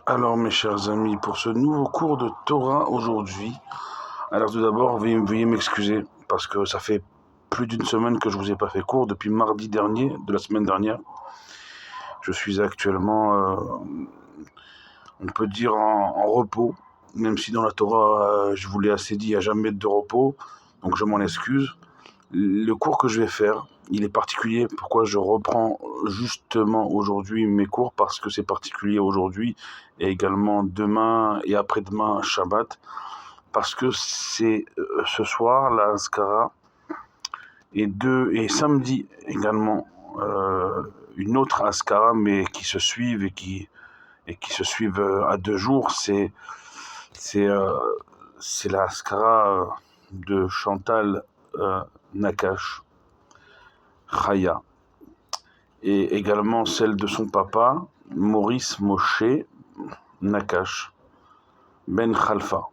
Alors mes chers amis, pour ce nouveau cours de Torah aujourd'hui, alors tout d'abord, veuillez m'excuser parce que ça fait plus d'une semaine que je vous ai pas fait cours, depuis mardi dernier, de la semaine dernière. Je suis actuellement, on peut dire, en repos, même si dans la Torah, je vous l'ai assez dit, il n'y a jamais de repos, donc je m'en excuse. Le cours que je vais faire, il est particulier. Pourquoi je reprends justement aujourd'hui mes cours? Parce que c'est particulier aujourd'hui et également demain et après-demain Shabbat. Parce que c'est ce soir la Haskara et samedi également une autre Haskara, mais qui se suivent et qui se suivent à 2 jours. C'est la Haskara de Chantal Nakash Chaya, et également celle de son papa, Maurice Moshe Nakash Ben Khalfa.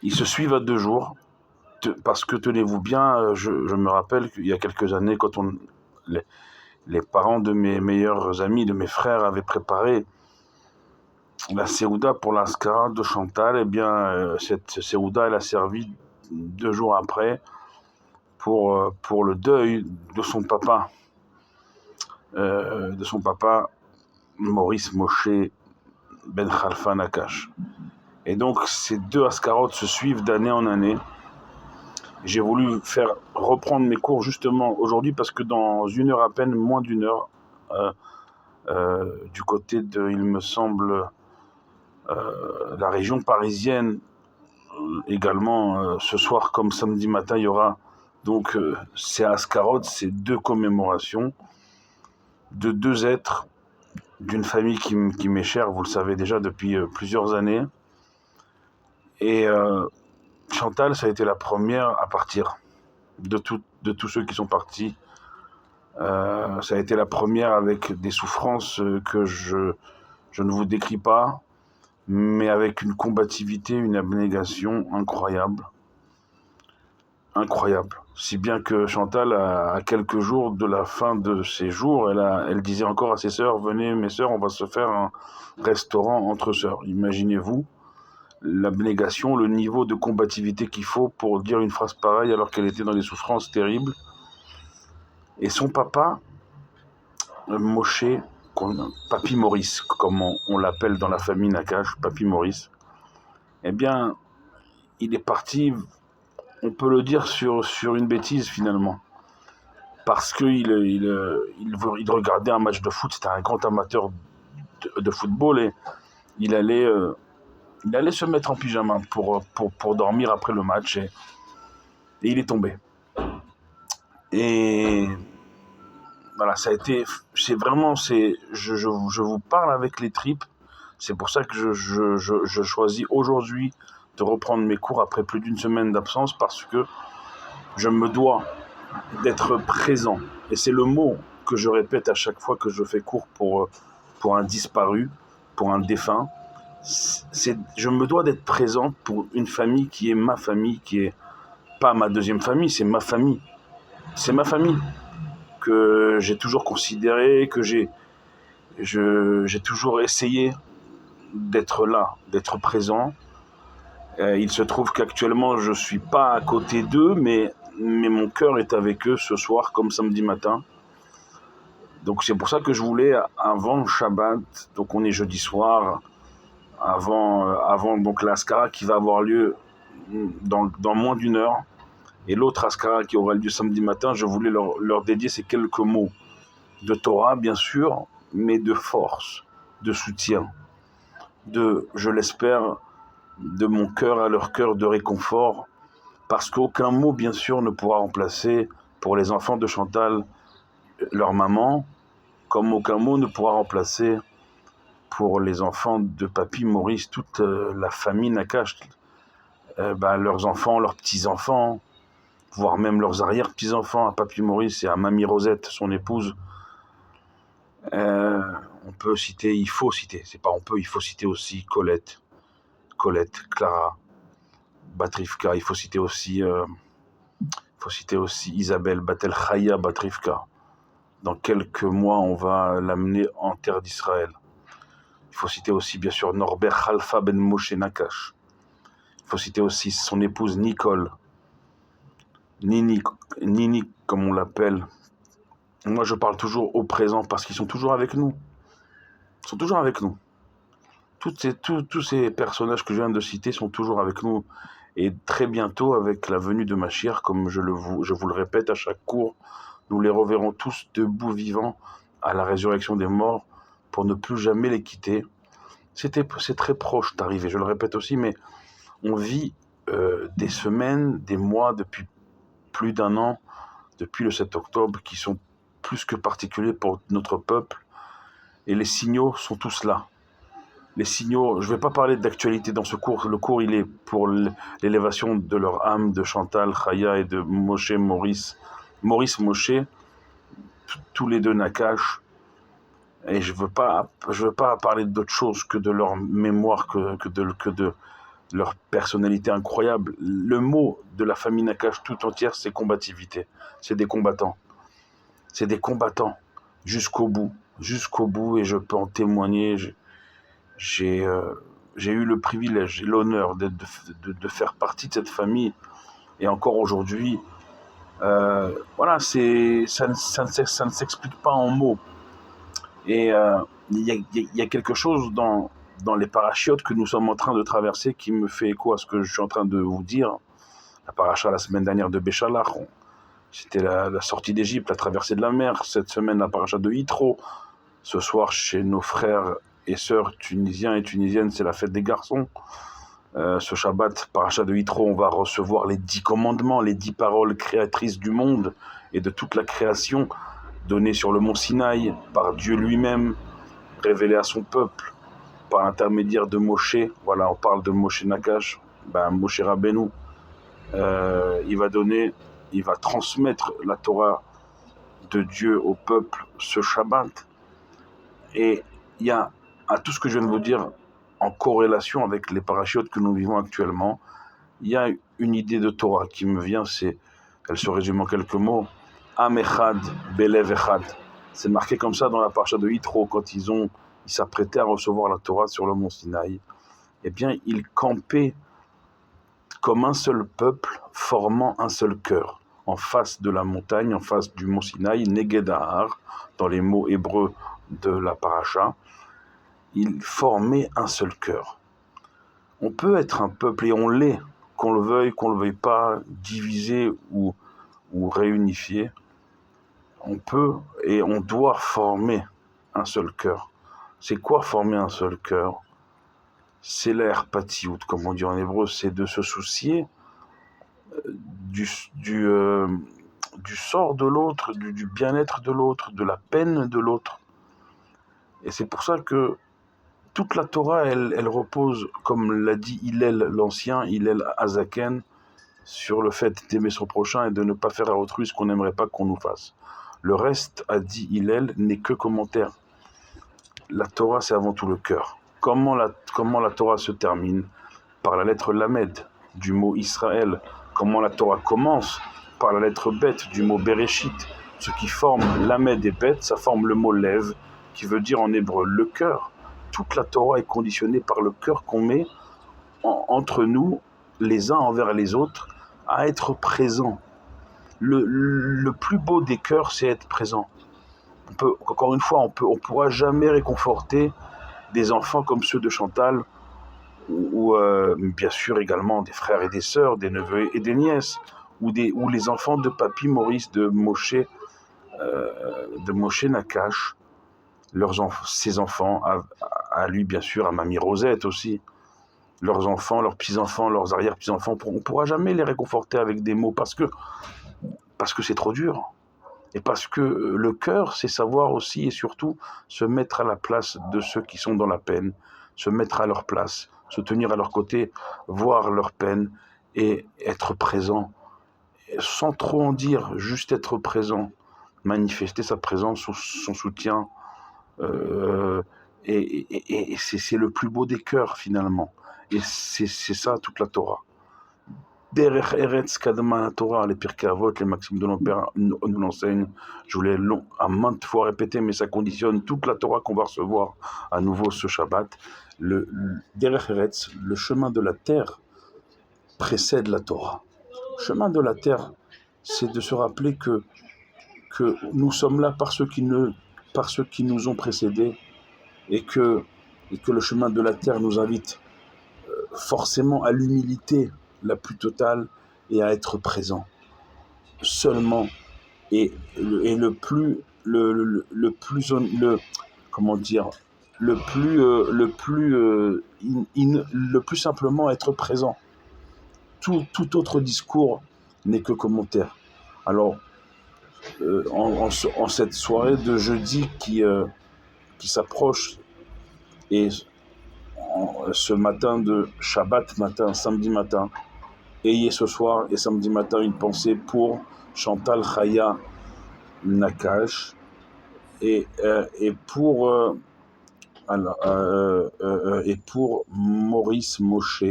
Ils se suivent à 2 jours, parce que tenez-vous bien, je me rappelle qu'il y a quelques années, quand les parents de mes meilleurs amis, de mes frères, avaient préparé la Séouda pour la Skara de Chantal, et bien cette Séouda, elle a servi 2 jours après pour le deuil de son papa, Maurice Moshe Ben Khalfa Nakash. Et donc ces deux Askarot se suivent d'année en année. J'ai voulu reprendre mes cours justement aujourd'hui parce que dans une heure à peine, moins d'une heure, du côté de, il me semble, la région parisienne, également ce soir comme samedi matin, il y aura donc ces Askarot, ces deux commémorations de deux êtres d'une famille qui m'est chère, vous le savez déjà depuis plusieurs années. Et Chantal, ça a été la première à partir de tous ceux qui sont partis. Ça a été la première avec des souffrances que je ne vous décris pas, mais avec une combativité, une abnégation incroyable. Incroyable. Si bien que Chantal, à quelques jours de la fin de ses jours, elle disait encore à ses sœurs, venez mes sœurs, on va se faire un restaurant entre sœurs. Imaginez-vous l'abnégation, le niveau de combativité qu'il faut pour dire une phrase pareille alors qu'elle était dans des souffrances terribles. Et son papa, Moshe, Papy Maurice, comme on l'appelle dans la famille Nakash, Papy Maurice, eh bien, il est parti, on peut le dire, sur une bêtise finalement. Parce qu'il il regardait un match de foot, c'était un grand amateur de football, et il allait se mettre en pyjama pour dormir après le match, et il est tombé. Et voilà, ça a été, je vous parle avec les tripes. C'est pour ça que je choisis aujourd'hui de reprendre mes cours après plus d'une semaine d'absence, parce que je me dois d'être présent. Et c'est le mot que je répète à chaque fois que je fais cours pour un disparu, pour un défunt. Je me dois d'être présent pour une famille qui est ma famille, qui est pas ma deuxième famille, c'est ma famille. C'est ma famille que j'ai toujours considérée, que j'ai toujours essayé d'être là, d'être présent. Il se trouve qu'actuellement, je ne suis pas à côté d'eux, mais mon cœur est avec eux ce soir, comme samedi matin. Donc c'est pour ça que je voulais, avant Shabbat, donc on est jeudi soir, avant donc l'Askara qui va avoir lieu dans moins d'une heure, et l'autre Askara qui aura lieu samedi matin, je voulais leur dédier ces quelques mots de Torah, bien sûr, mais de force, de soutien, je l'espère, de mon cœur à leur cœur, de réconfort, parce qu'aucun mot, bien sûr, ne pourra remplacer, pour les enfants de Chantal, leur maman, comme aucun mot ne pourra remplacer pour les enfants de Papy Maurice, toute la famille Nakash, leurs enfants, leurs petits-enfants, voire même leurs arrière-petits-enfants, à Papy Maurice et à Mamie Rosette, son épouse. On peut citer, il faut citer, c'est pas on peut, il faut citer aussi Colette, Clara, Batrivka, il faut citer aussi Isabelle, Batel Chaya Batrivka. Dans quelques mois, on va l'amener en terre d'Israël. Il faut citer aussi, bien sûr, Norbert Khalfa Ben Moshe Nakash. Il faut citer aussi son épouse Nicole, Nini, Nini comme on l'appelle. Moi, je parle toujours au présent parce qu'ils sont toujours avec nous. Ils sont toujours avec nous. Tous ces personnages que je viens de citer sont toujours avec nous. Et très bientôt, avec la venue de Mashiach, comme je vous le répète à chaque cours, nous les reverrons tous debout vivants à la résurrection des morts pour ne plus jamais les quitter. C'est très proche d'arriver, je le répète aussi, mais on vit des semaines, des mois, depuis plus d'un an, depuis le 7 octobre, qui sont plus que particuliers pour notre peuple. Et les signaux sont tous là. Les signaux, je ne vais pas parler d'actualité dans ce cours. Le cours, il est pour l'élévation de leur âme, de Chantal, Chaya et de Maurice Moshe, tous les deux Nakash. Et je veux pas parler d'autre chose que de leur mémoire, que de leur personnalité incroyable. Le mot de la famille Nakash tout entière, c'est combativité. C'est des combattants. C'est des combattants jusqu'au bout. Jusqu'au bout, et je peux en témoigner. J'ai eu le privilège et l'honneur de faire partie de cette famille. Et encore aujourd'hui, voilà, ça ne s'explique pas en mots. Et il y a quelque chose dans les parachiotes que nous sommes en train de traverser qui me fait écho à ce que je suis en train de vous dire. La paracha la semaine dernière de Béchalach, c'était la sortie d'Égypte, la traversée de la mer. Cette semaine, la paracha de Yitro. Ce soir, chez nos frères et sœurs tunisiens et tunisiennes, c'est la fête des garçons. Ce Shabbat, paracha de Yitro, on va recevoir les 10 commandements, les 10 paroles créatrices du monde et de toute la création, données sur le mont Sinaï par Dieu lui-même, révélées à son peuple par l'intermédiaire de Moshe. Voilà, on parle de Moshe Nakash, Moshe Rabbeinu. Il va transmettre la Torah de Dieu au peuple ce Shabbat. Et il y a, à tout ce que je viens de vous dire, en corrélation avec les parachutes que nous vivons actuellement, il y a une idée de Torah qui me vient, elle se résume en quelques mots. Am echad, belev echad. C'est marqué comme ça dans la paracha de Yitro, quand ils s'apprêtaient à recevoir la Torah sur le mont Sinaï. Eh bien, ils campaient comme un seul peuple, formant un seul cœur. En face de la montagne, en face du mont Sinaï, Neged Ahar, dans les mots hébreux de la paracha, ils formaient un seul cœur. On peut être un peuple, et on l'est, qu'on le veuille pas, divisé ou réunifié. On peut et on doit former un seul cœur. C'est quoi former un seul cœur? C'est l'air patiout, comme on dit en hébreu, c'est de se soucier du sort de l'autre, du bien-être de l'autre, de la peine de l'autre. Et c'est pour ça que toute la Torah, elle repose, comme l'a dit Hillel l'Ancien, Hillel Azaken, sur le fait d'aimer son prochain et de ne pas faire à autrui ce qu'on n'aimerait pas qu'on nous fasse. Le reste, a dit Hillel, n'est que commentaire. La Torah, c'est avant tout le cœur. Comment la Torah se termine? Par la lettre Lamed, du mot Israël. Comment la Torah commence? Par la lettre Bet, du mot Bereshit. Ce qui forme Lamed et Bet, ça forme le mot Lev, qui veut dire en hébreu le cœur. Toute la Torah est conditionnée par le cœur qu'on met entre nous, les uns envers les autres, à être présent. Le plus beau des cœurs, c'est être présent. Encore une fois, on pourra jamais réconforter des enfants comme ceux de Chantal, ou bien sûr également des frères et des sœurs, des neveux et des nièces, ou les enfants de Papy Maurice de Moshe Nakash, ses enfants, à lui bien sûr, à Mamie Rosette aussi, leurs enfants, leurs petits-enfants, leurs arrière-petits-enfants, on ne pourra jamais les réconforter avec des mots parce que c'est trop dur. Et parce que le cœur, c'est savoir aussi et surtout se mettre à la place de ceux qui sont dans la peine, se mettre à leur place, se tenir à leur côté, voir leur peine et être présent. Sans trop en dire, juste être présent, manifester sa présence, son soutien. Et c'est le plus beau des cœurs finalement. Et c'est ça toute la Torah. Derech Eretz Kadma Torah, les Pirkei Avot, les maximes de nos pères nous l'enseignent. Je vous l'ai à maintes fois répété, mais ça conditionne toute la Torah qu'on va recevoir à nouveau ce Shabbat. Le Derech Eretz, le chemin de la terre, précède la Torah. Le chemin de la terre, c'est de se rappeler que nous sommes là par ceux qui nous ont précédés et que le chemin de la terre nous invite forcément à l'humilité la plus totale et à être présent seulement le plus simplement être présent. Tout autre discours n'est que commentaire. Alors en cette soirée de jeudi qui s'approche et ce matin de Shabbat matin, samedi matin, ayez ce soir et samedi matin une pensée pour Chantal Chaya Nakash et pour Maurice Moshe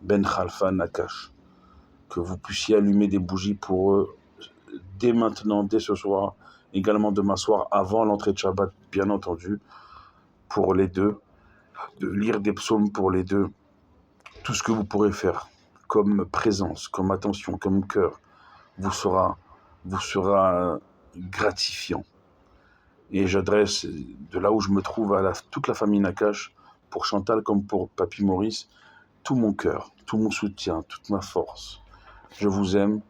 Ben Khalfa Nakash. Que vous puissiez allumer des bougies pour eux dès maintenant, dès ce soir, également demain soir, avant l'entrée de Shabbat, bien entendu, pour les deux, de lire des psaumes pour les deux, tout ce que vous pourrez faire, comme présence, comme attention, comme cœur, vous sera gratifiant. Et j'adresse, de là où je me trouve, à toute la famille Nakash, pour Chantal comme pour Papy Maurice, tout mon cœur, tout mon soutien, toute ma force. Je vous aime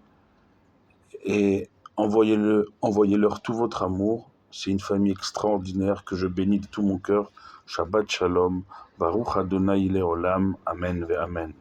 et envoyez-leur tout votre amour. C'est une famille extraordinaire que je bénis de tout mon cœur. Shabbat Shalom, Baruch Adonai Leolam, Amen ve Amen.